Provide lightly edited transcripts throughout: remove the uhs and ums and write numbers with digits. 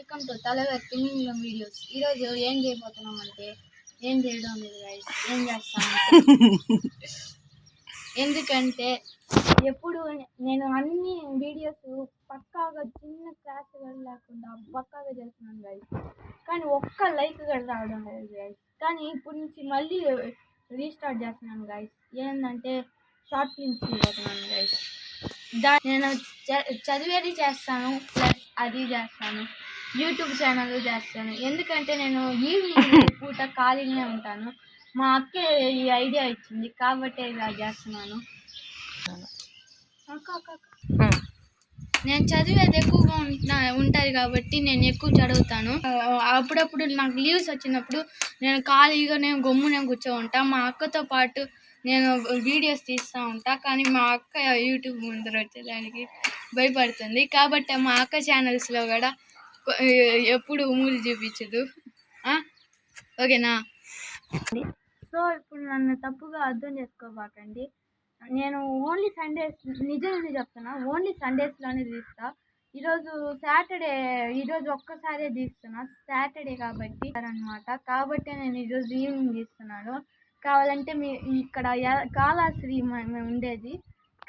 Welcome to తలవేర్ king videos. ఈరోజు ఏం చేయబోతున్నామంటే ఏం చేయడం లేదు గైస్, ఏం చేస్తాను ఎందుకంటే ఎప్పుడు నేను అన్ని వీడియోస్ పక్కాగా చిన్న క్లాస్ లేకుండా పక్కాగా చేస్తున్నాను గైస్, కానీ ఒక్క లైక్ కూడా రావడం లేదు గైస్. కానీ ఇప్పటి నుంచి మళ్ళీ రీస్టార్ట్ చేస్తున్నాను గైస్. ఏంటంటే షార్ట్ ఫిల్మ్స్ తీయబోతున్నాను గైస్. నేను చదివేది చేస్తాను, ప్లస్ అది చేస్తాను, యూట్యూబ్ ఛానల్ చేస్తాను. ఎందుకంటే నేను ఈవినింగ్ పూట ఖాళీగానే ఉంటాను. మా అక్కే ఈ ఐడియా ఇచ్చింది కాబట్టి ఇలా చేస్తున్నాను. నేను చదివేది ఎక్కువగా ఉంటుంది కాబట్టి నేను ఎక్కువ చదువుతాను. అప్పుడప్పుడు నాకు లీవ్స్ వచ్చినప్పుడు నేను ఖాళీగా గమ్మునే కూర్చో ఉంటా. మా అక్కతో పాటు నేను వీడియోస్ తీస్తూ ఉంటా. కానీ మా అక్క యూట్యూబ్ ముందర వచ్చేదానికి భయపడుతుంది కాబట్టి మా అక్క ఛానల్స్లో కూడా ఎప్పుడు మూలు చూపించదు. ఓకేనా? సో ఇప్పుడు నన్ను తప్పుగా అర్థం చేసుకోబాకండి. నేను ఓన్లీ సండేస్, నిజంగానే చెప్తున్నా, ఓన్లీ సండేస్లోనే తీస్తా. ఈరోజు సాటర్డే, ఈరోజు ఒక్కసారే తీస్తున్నా, సాటర్డే కాబట్టి అనమాట. కాబట్టి నేను ఈరోజు ఈవినింగ్ తీస్తున్నాను. కావాలంటే మీ ఇక్కడ కాళహస్తి మేము ఉండేది,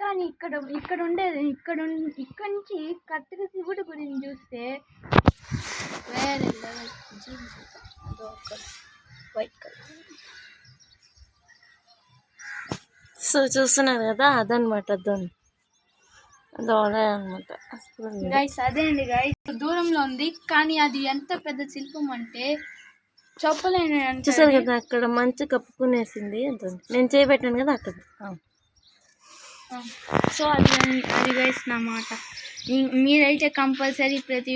కానీ ఇక్కడ ఉండేది ఇక్కడ నుంచి కరెక్ట్గా శివుడి గురించి చూస్తే వేరే వైట్ కలర్. సో చూస్తున్నారు కదా, అదనమాట అనమాట గైస్. అదే అండి గైస్, దూరంలో ఉంది కానీ అది ఎంత పెద్ద శిల్పం అంటే చెప్పలేను. చూసారు కదా, అక్కడ మంచి కప్పుకునేసింది. నేను చేయబెట్టాను కదా అక్కడ. సో అది గైస్ నా మాట. మీరైతే కంపల్సరీ ప్రతి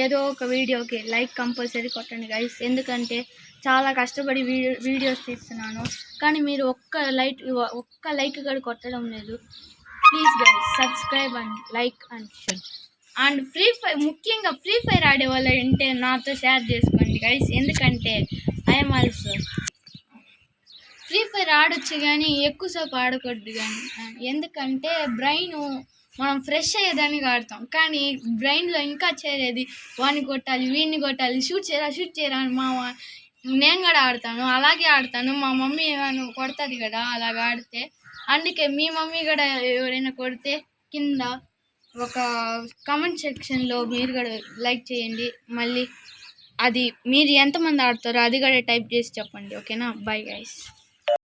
ఏదో ఒక వీడియోకి లైక్ కంపల్సరీ కొట్టండి గైస్. ఎందుకంటే చాలా కష్టపడి వీడియోస్ తీస్తున్నాను, కానీ మీరు ఒక్క లైక్ కూడా కొట్టడం లేదు. Please guys, subscribe and like and share. And ముఖ్యంగా ఫ్రీ ఫైర్ ఆడేవాళ్ళు అంటే నాతో షేర్ చేసుకోండి గైస్. ఎందుకంటే ఐఎమ్ ఆల్సో ఫ్రీ ఫైర్ ఆడొచ్చు కానీ ఎక్కువసేపు ఆడకూడదు. కానీ ఎందుకంటే బ్రెయిన్ మనం ఫ్రెష్ అయ్యేదానికి ఆడతాం, కానీ బ్రెయిన్లో ఇంకా చేరేది వాడిని కొట్టాలి, వీడిని కొట్టాలి, షూట్ చేయరా అని నేను కూడా ఆడతాను, అలాగే ఆడతాను. మా మమ్మీ ఏమైనా కొడుతుంది కదా అలాగా ఆడితే. అందుకే మీ మమ్మీ కూడా ఎవరైనా కొడితే కింద ఒక కామెంట్ సెక్షన్లో మీరు కూడా లైక్ చేయండి. మళ్ళీ అది మీరు ఎంతమంది ఆడతారో అది కూడా టైప్ చేసి చెప్పండి. ఓకేనా? Bye guys.